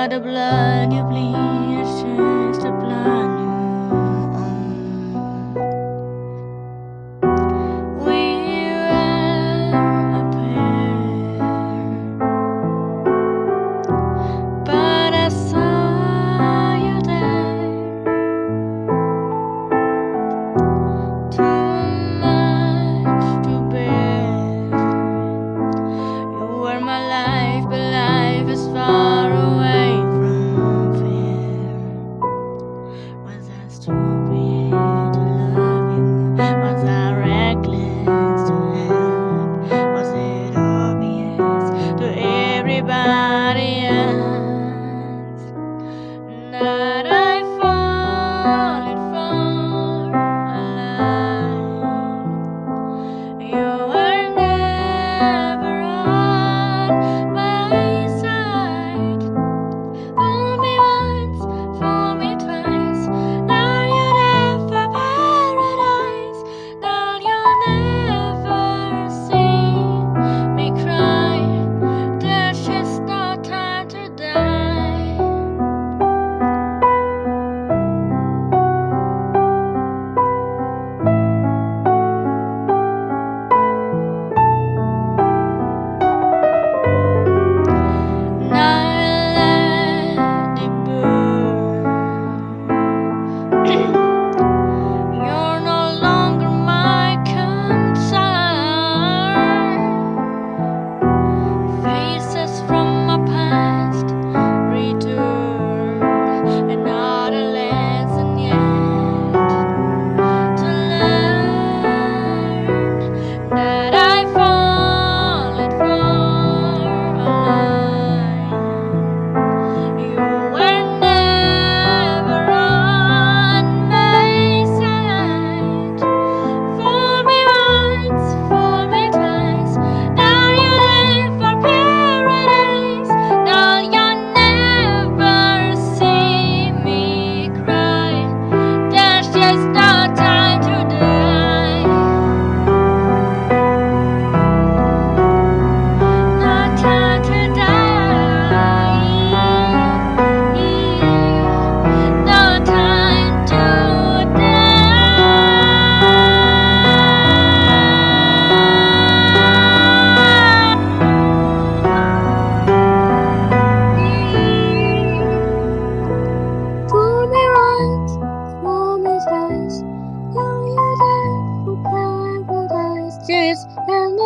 the blood you bleed is just the blood you own. We were a pair, but I saw you there. Too much to bear. You were my life, but life is far away from fear. Was I stupid to love you? Was I reckless to help? Was it obvious to everybody else that I fallen for a lie? You were never on my side. Fool me once, fool me twice. Now you'll never paradise. Now you'll never see me cry. There's just no time to die. Now let it burn. You're no longer my concern. Faces from my past return. Another lesson yet to learn that I fallen for a lie. You were never on my side. Fool me once, fool me twice. Now you live for paradise. Now you'll never see me cry. There's just no time to die. No time to die. No time to die. Fool me once, fool me twice. Now you're there for paradise. Just and